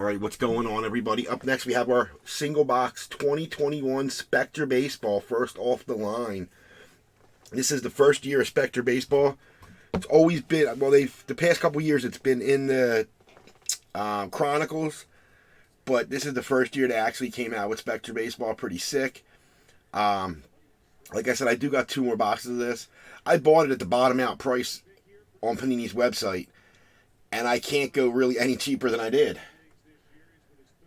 All right, what's going on, everybody? Up next, we have our single box 2021 Spectra Baseball, first off the line. This is the first year of Spectra Baseball. It's always been, well, the past couple years, it's been in the Chronicles, but this is the first year they actually came out with Spectra Baseball. Pretty sick. Like I said, I do got 2 more boxes of this. I bought it at the bottom out price on Panini's website, and I can't go really any cheaper than I did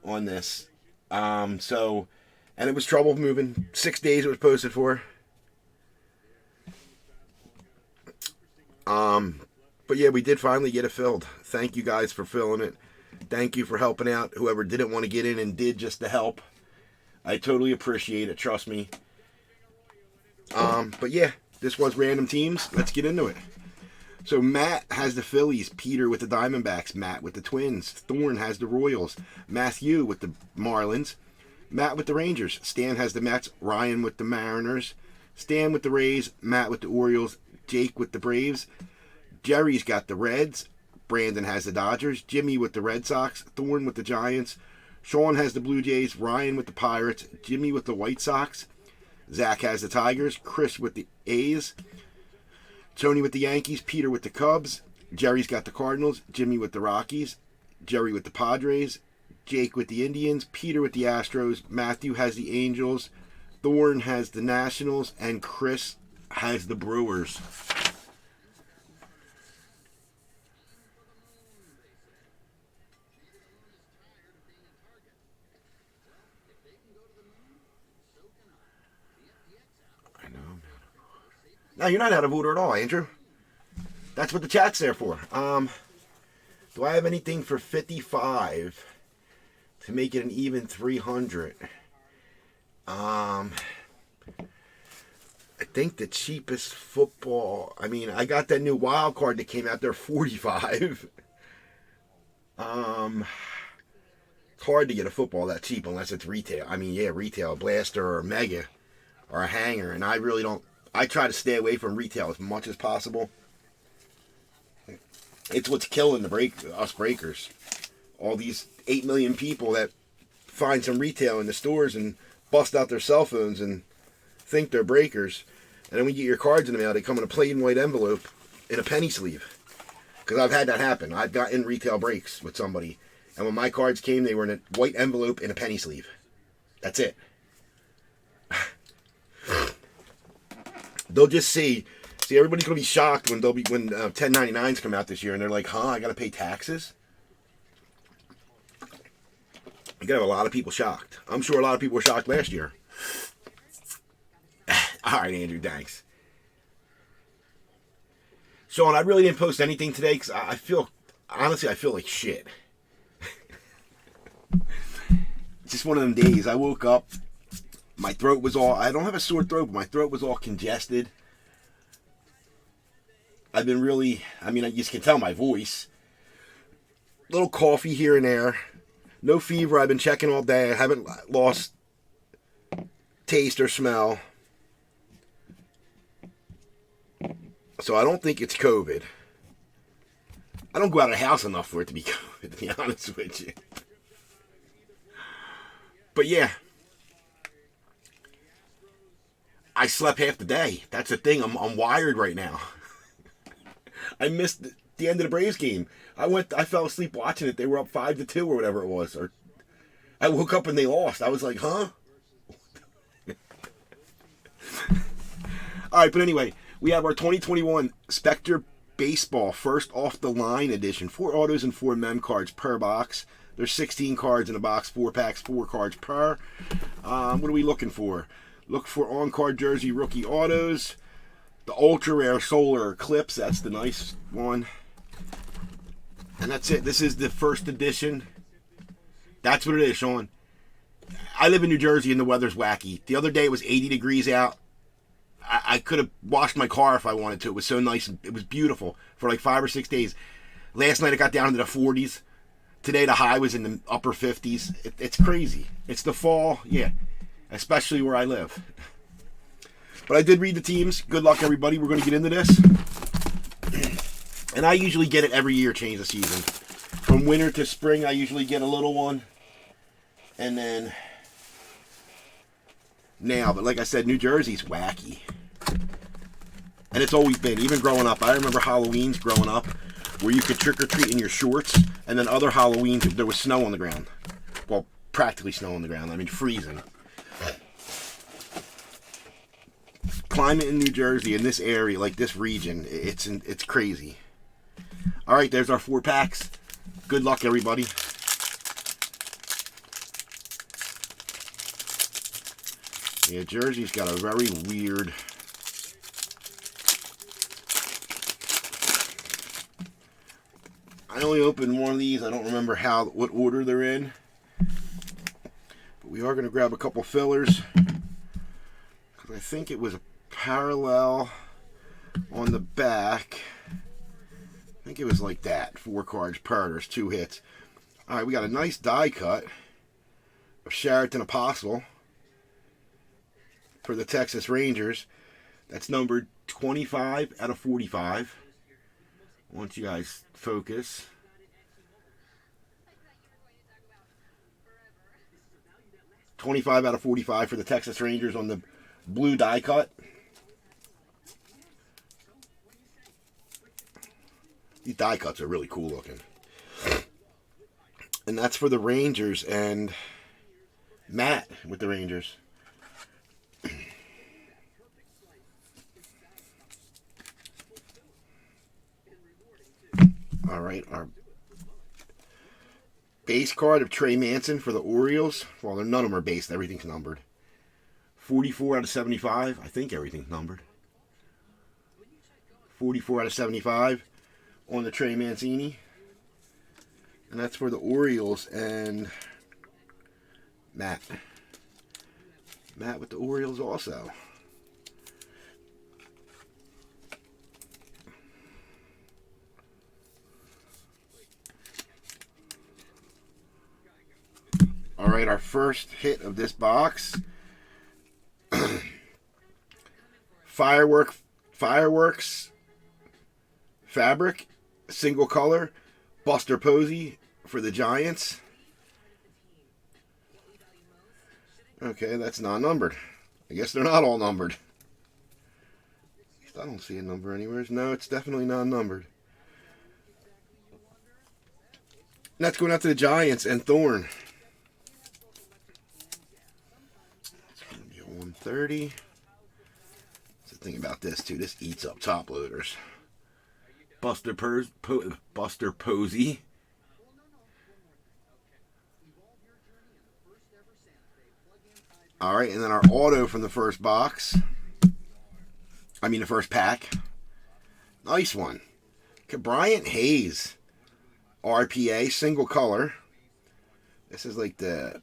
on this. And it was trouble moving. 6 days it was posted for. But yeah, we did finally get it filled. Thank you guys for filling it. Thank you for helping out whoever didn't want to get in and did just to help. I totally appreciate it, trust me. But yeah, this was random teams. Let's get into it. So Matt has the Phillies, Peter with the Diamondbacks, Matt with the Twins, Thorne has the Royals, Matthew with the Marlins, Matt with the Rangers, Stan has the Mets, Ryan with the Mariners, Stan with the Rays, Matt with the Orioles, Jake with the Braves, Jerry's got the Reds, Brandon has the Dodgers, Jimmy with the Red Sox, Thorne with the Giants, Sean has the Blue Jays, Ryan with the Pirates, Jimmy with the White Sox, Zach has the Tigers, Chris with the A's, Tony with the Yankees, Peter with the Cubs, Jerry's got the Cardinals, Jimmy with the Rockies, Jerry with the Padres, Jake with the Indians, Peter with the Astros, Matthew has the Angels, Thorne has the Nationals, and Chris has the Brewers. No, you're not out of order at all, Andrew. That's what the chat's there for. Do I have anything for 55 to make it an even 300? I think the cheapest football, I got that new wild card that came out there, 45. It's hard to get a football that cheap unless it's retail. Retail, blaster or mega or a hanger, and I try to stay away from retail as much as possible. It's what's killing us breakers. All these 8 million people that find some retail in the stores and bust out their cell phones and think they're breakers. And then when you get your cards in the mail, they come in a plain white envelope in a penny sleeve. Because I've had that happen. I've gotten retail breaks with somebody. And when my cards came, they were in a white envelope in a penny sleeve. That's it. They'll just see everybody's gonna be shocked when 1099s come out this year, and they're like, I gotta pay taxes. You gotta have a lot of people shocked. I'm sure a lot of people were shocked last year. All right, Andrew, thanks. Sean, I really didn't post anything today because I feel like shit. It's just one of them days. I woke up. My throat was I don't have a sore throat, but my throat was all congested. I've been really, you just can tell my voice. Little coffee here and there. No fever. I've been checking all day. I haven't lost taste or smell. So I don't think it's COVID. I don't go out of the house enough for it to be COVID, to be honest with you. But yeah. I slept half the day. That's the thing. I'm wired right now. I missed the end of the Braves game. I fell asleep watching it. They were up 5-2 or whatever it was. Or I woke up and they lost. I was like, huh? All right, but anyway, we have our 2021 Spectra Baseball first off the line edition. 4 autos and 4 mem cards per box. There's 16 cards in a box, 4 packs, 4 cards per. What are we looking for? Look for on-card jersey rookie autos. The ultra rare solar eclipse. That's the nice one. And that's it. This is the first edition. That's what it is, Sean. I live in New Jersey and the weather's wacky. The other day it was 80 degrees out. I could have washed my car if I wanted to. It was so nice. It was beautiful for like 5 or 6 days. Last night it got down into the 40s. Today the high was in the upper 50s. It's crazy. It's the fall. Yeah. Especially where I live. But I did read the teams. Good luck, everybody. We're going to get into this. And I usually get it every year, change the season. From winter to spring, I usually get a little one. And then now, but like I said, New Jersey's wacky. And it's always been, even growing up. I remember Halloween's growing up where you could trick-or-treat in your shorts, and then other Halloweens, there was snow on the ground. Well, practically snow on the ground. I mean, freezing. Climate in New Jersey, in this area, like this region, it's crazy. All right, there's our 4 packs. Good luck, everybody. Yeah, Jersey's got a very weird... I only opened one of these. I don't remember what order they're in. But we are going to grab a couple fillers. Because I think it was a parallel on the back. I think it was like that. 4 cards per. There's 2 hits. Alright, we got a nice die cut of Sheraton Apostle for the Texas Rangers. That's numbered 25 out of 45. I want you guys focus. $25 out of 45 for the Texas Rangers on the blue die cut. These die cuts are really cool looking. And that's for the Rangers and Matt with the Rangers. All right, our base card of Trey Manson for the Orioles. Well, none of them are based. Everything's numbered. 44 out of 75. I think everything's numbered. 44 out of 75 on the Trey Mancini. And that's for the Orioles and Matt. Matt with the Orioles also. All right, our first hit of this box. Fireworks fabric, single color, Buster Posey for the Giants. Okay, that's non-numbered. I guess they're not all numbered. I don't see a number anywhere. No, it's definitely non-numbered. That's going out to the Giants and Thorne. 130. That's the thing about this too. This eats up top loaders. Buster Posey. All right, and then our auto from the first box. I mean the first pack. Nice one. Bryant Hayes. RPA, single color. This is like the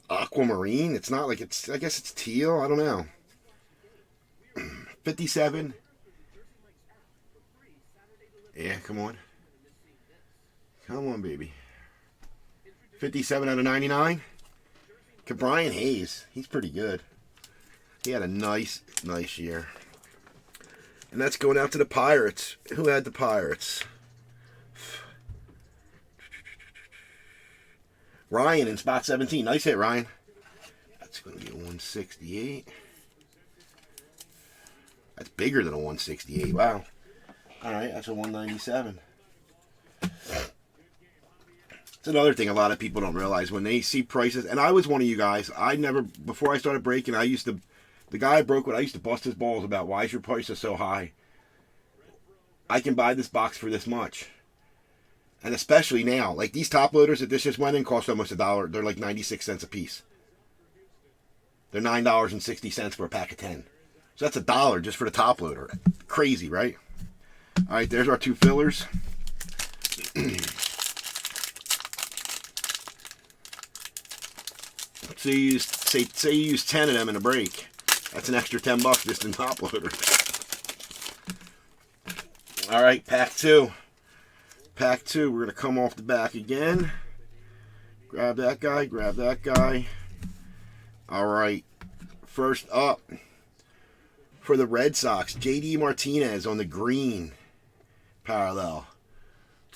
aquamarine. It's not like it's, I guess it's teal. I don't know. 57. Yeah, come on. Come on, baby. 57 out of 99. Brian Hayes. He's pretty good. He had a nice year. And that's going out to the Pirates. Who had the Pirates? Ryan in spot 17. Nice hit, Ryan. That's going to be a 168. That's bigger than a 168. Wow. All right, that's a 197. It's another thing a lot of people don't realize when they see prices. And I was one of you guys. I never, before I started breaking, the guy I broke with, I used to bust his balls about why is your prices so high. I can buy this box for this much. And especially now, like these top loaders that this just went in cost almost $1. They're like 96 cents a piece. They're $9.60 for a pack of 10. So that's $1 just for the top loader. Crazy, right? All right, there's our 2 fillers. Say you use 10 of them in a break. That's an extra $10 just in top loader. All right, pack 2. Pack 2, we're going to come off the back again. Grab that guy, grab that guy. All right, first up for the Red Sox, J.D. Martinez on the green parallel.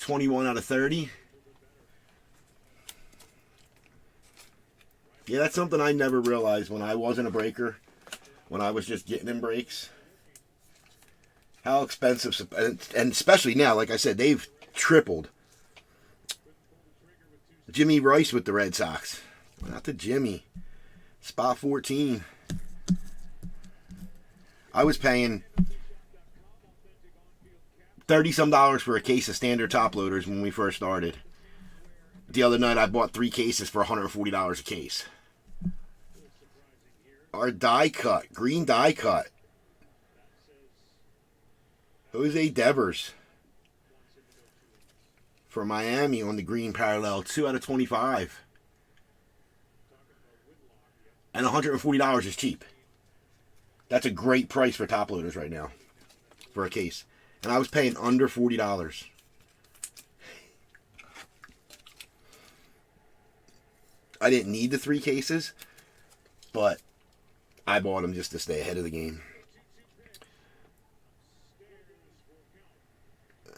21 out of 30. Yeah, that's something I never realized when I wasn't a breaker, when I was just getting in breaks. How expensive, and especially now, like I said, they've tripled. Jimmy Rice with the Red Sox. Not the Jimmy. Spot 14. I was paying $30-some for a case of standard top loaders when we first started. The other night I bought 3 cases for $140 a case. Our die cut, green die cut. Jose Devers for Miami on the green parallel, 2 out of 25. And $140 is cheap. That's a great price for top loaders right now for a case. And I was paying under $40. I didn't need the 3 cases, but I bought them just to stay ahead of the game.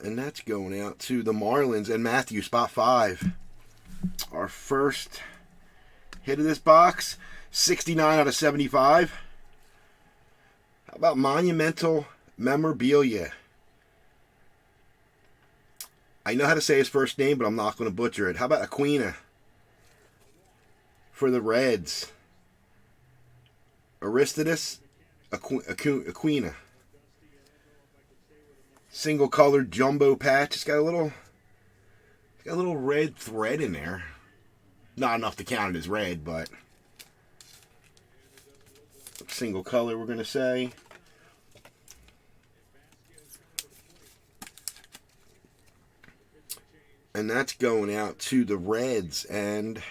And that's going out to the Marlins and Matthew, spot 5. Our first hit of this box, 69 out of 75. How about monumental memorabilia? I know how to say his first name, but I'm not going to butcher it. How about Aquina for the Reds? Aristides Aquina. Single colored jumbo patch. It's got a little red thread in there. Not enough to count it as red, but single color, we're going to say. And that's going out to the Reds and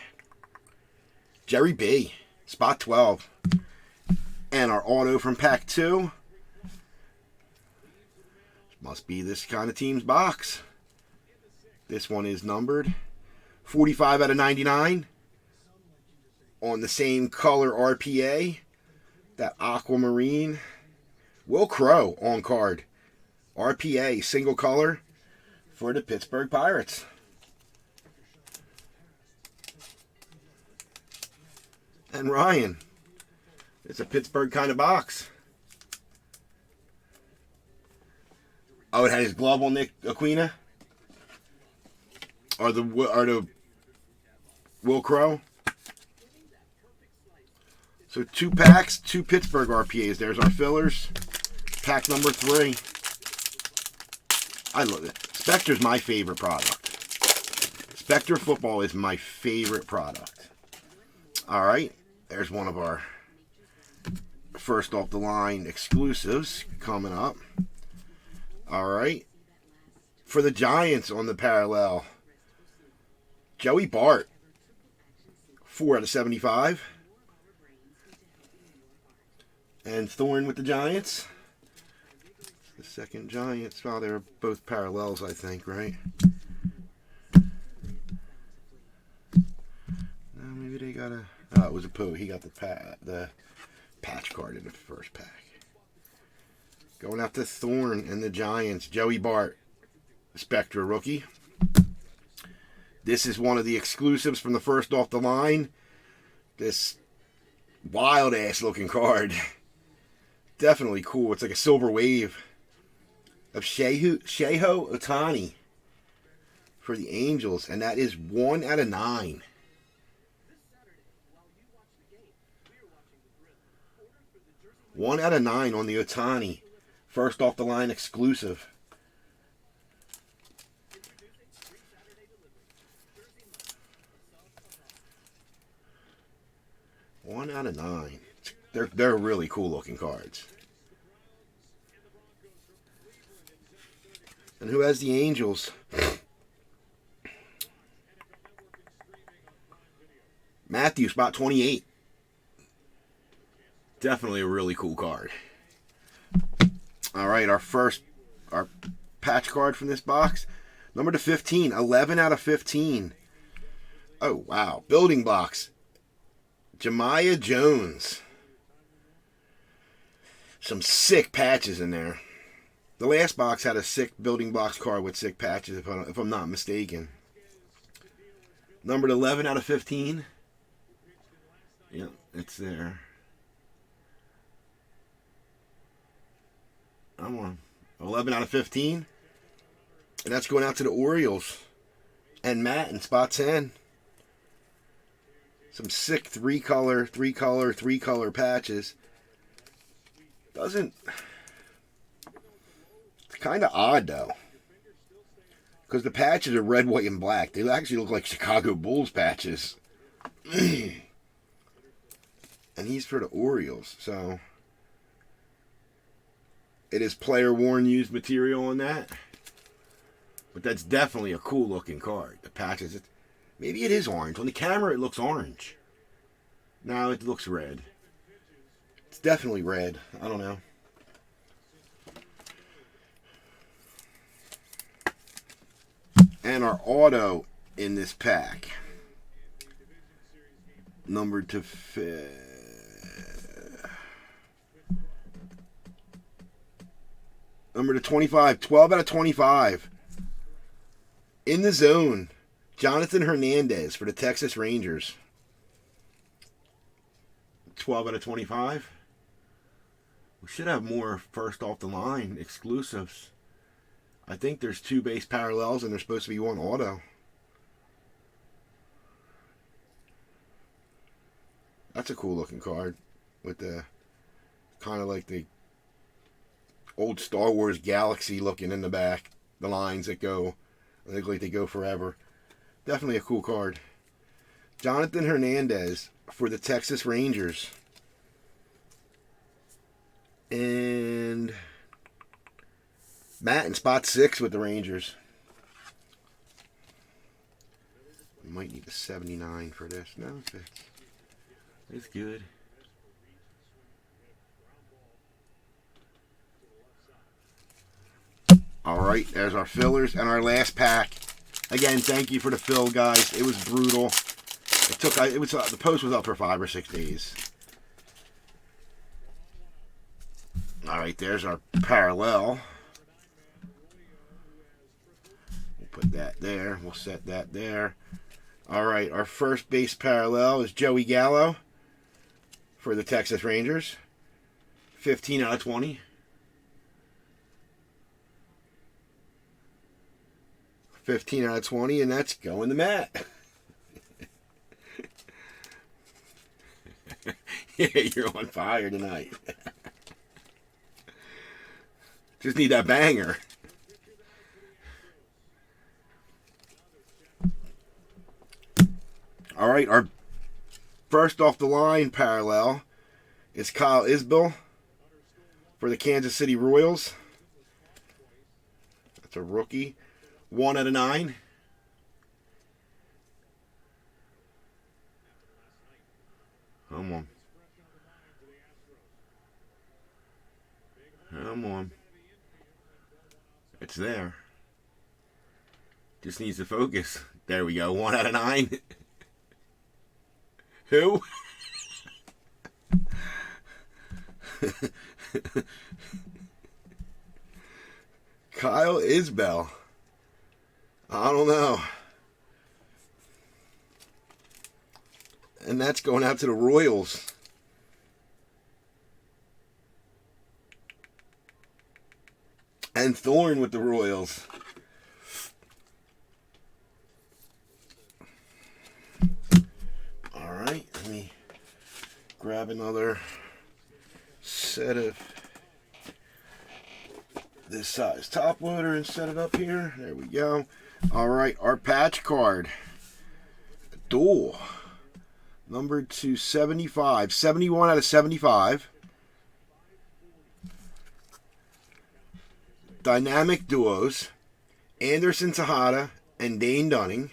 Jerry B. Spot 12. And our auto from pack 2. Must be this kind of team's box. This one is numbered 45 out of 99. On the same color RPA. That aquamarine. Will Crow on card. RPA, single color for the Pittsburgh Pirates. And Ryan, it's a Pittsburgh kind of box. Oh, it had his glove on Nick Aquina? Or the Will Crow? So 2 packs, 2 Pittsburgh RPAs. There's our fillers. Pack number 3. I love it. Spectra's my favorite product. Spectra football is my favorite product. All right. There's one of our first off the line exclusives coming up. All right. For the Giants on the parallel, Joey Bart, 4 out of 75. And Thorne with the Giants. The second Giants. Oh, they're both parallels, I think, right? No, maybe they got a... Oh, it was a Pooh. He got the patch card in the first pack. Going out to Thorne and the Giants. Joey Bart, Spectra rookie. This is one of the exclusives from the first off the line. This wild-ass looking card. Definitely cool. It's like a silver wave of Shohei Ohtani for the Angels. And that is 1 out of 9. One out of 9 on the Ohtani. First off the line exclusive. One out of 9. They're really cool looking cards. And who has the Angels? Matthew, spot 28. Definitely a really cool card. All right, our patch card from this box. Number to 15, 11 out of 15. Oh, wow. Building blocks. Jemiah Jones. Some sick patches in there. The last box had a sick building box card with sick patches, if I'm not mistaken. Numbered 11 out of 15. Yep, it's there. I'm on 11 out of 15. And that's going out to the Orioles. And Matt in spot 10. Some sick three color patches. Doesn't... It's kind of odd, though. Because the patches are red, white, and black. They actually look like Chicago Bulls patches. And he's for the Orioles, so... It is player-worn used material on that. But that's definitely a cool-looking card. The patches, maybe it is orange. On the camera, it looks orange. Now it looks red. It's definitely red. I don't know. And our auto in this pack. Numbered to... Number to 25. 12 out of 25. In the zone. Jonathan Hernandez for the Texas Rangers. 12 out of 25. We should have more first off the line exclusives. I think there's 2 base parallels and there's supposed to be 1 auto. That's a cool looking card. With the kind of like the old Star Wars galaxy looking in the back. The lines that go, I think like they go forever. Definitely a cool card. Jonathan Hernandez for the Texas Rangers. And Matt in spot 6 with the Rangers. We might need a 79 for this. No, it's good. Alright, there's our fillers and our last pack. Again, thank you for the fill, guys. It was brutal. The post was up for 5 or 6 days. Alright, there's our parallel. We'll put that there. We'll set that there. Alright, our first base parallel is Joey Gallo for the Texas Rangers. 15 out of 20. 15 out of 20, and that's going to Matt. Yeah, you're on fire tonight. Just need that banger. All right, our first off the line parallel is Kyle Isbell for the Kansas City Royals. That's a rookie. 1 out of 9. Come on. Come on. It's there. Just needs to focus. There we go. 1 out of 9. Who? Kyle Isbell. I don't know. And that's going out to the Royals. And Thorne with the Royals. Alright, let me grab another set of this size top loader and set it up here. There we go. Alright, our patch card. Duel. Numbered to 75. 71 out of 75. Dynamic duos. Anderson Tejada and Dane Dunning.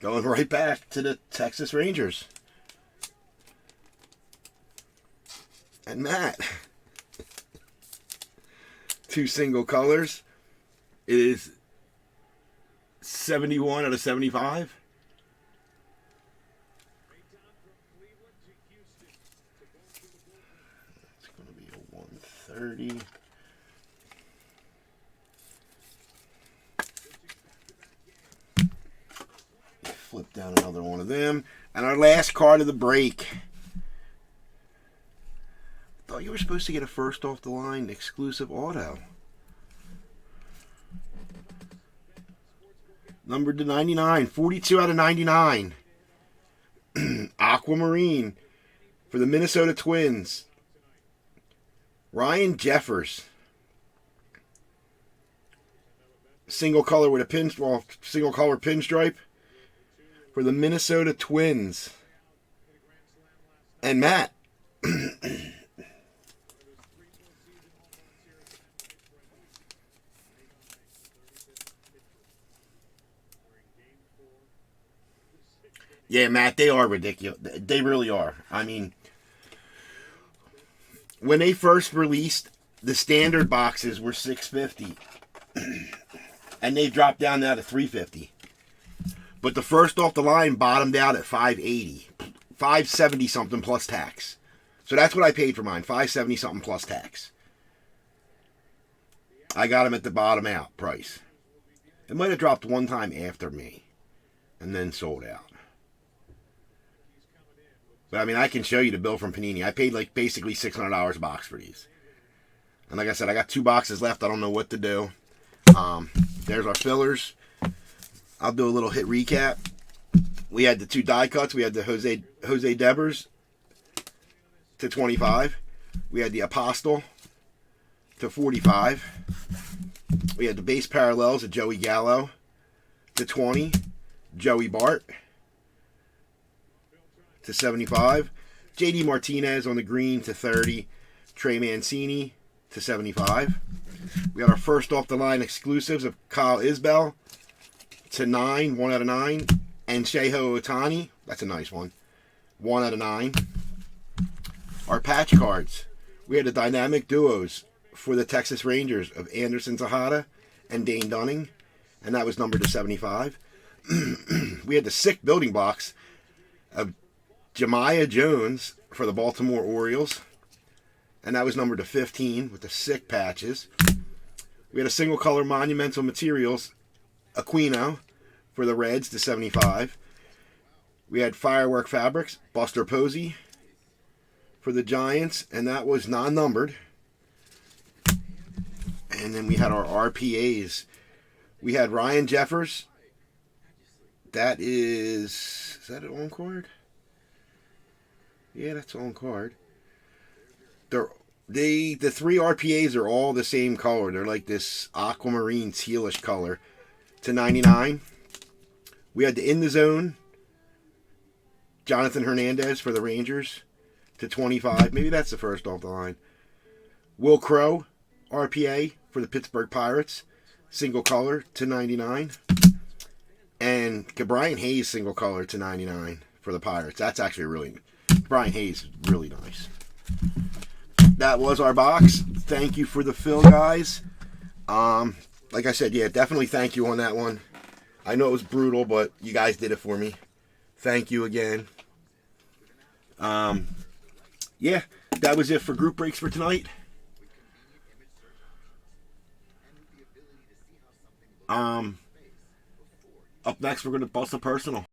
Going right back to the Texas Rangers. And Matt. 2 single colors. It is 71 out of 75. It's going to be a 130. Got another one of them. And our last card of the break. I thought you were supposed to get a first off the line exclusive auto. Numbered to 99. 42 out of 99. Aquamarine for the Minnesota Twins. Ryan Jeffers. Single color with a single color pinstripe for the Minnesota Twins. And Matt. Yeah, Matt, they are ridiculous. They really are. I mean, when they first released, the standard boxes were $650. And they dropped down now to $350. But the first off the line bottomed out at $580. $570 something plus tax. So that's what I paid for mine. $570 something plus tax. I got them at the bottom out price. It might have dropped one time after me. And then sold out. But I mean, I can show you the bill from Panini. I paid like basically $600 a box for these. And like I said, I got 2 boxes left. I don't know what to do. There's our fillers. I'll do a little hit recap. We had the 2 die cuts. We had the Jose Devers to 25. We had the Apostle to 45. We had the base parallels of Joey Gallo to 20. Joey Bart to 75. JD Martinez on the green to 30. Trey Mancini to 75. We got our first off the line exclusives of Kyle Isbell to 9, 1 out of 9. And Shohei Ohtani, that's a nice one, 1 out of 9. Our patch cards, we had the dynamic duos for the Texas Rangers of Anderson Tejeda and Dane Dunning, and that was numbered to 75. We had the sick building blocks of Jemiah Jones for the Baltimore Orioles, and that was numbered to 15 with the sick patches. We had a single color monumental materials Aquino for the Reds to 75. We had Firework Fabrics Buster Posey for the Giants, and that was non-numbered. And then we had our RPAs. We had Ryan Jeffers. That is that an on card? Yeah, that's on card. The 3 RPAs are all the same color. They're like this aquamarine tealish color to 99. We had the In the Zone Jonathan Hernandez for the Rangers to 25. Maybe that's the first off the line. Will Crow RPA for the Pittsburgh Pirates, single color to 99. And Brian Hayes single color to 99 for the Pirates. That's actually really Brian Hayes, really nice. That was our box. Thank you for the fill, guys. Like I said, yeah, definitely thank you on that one. I know it was brutal, but you guys did it for me. Thank you again. Yeah, that was it for group breaks for tonight. Up next, we're going to bust a personal.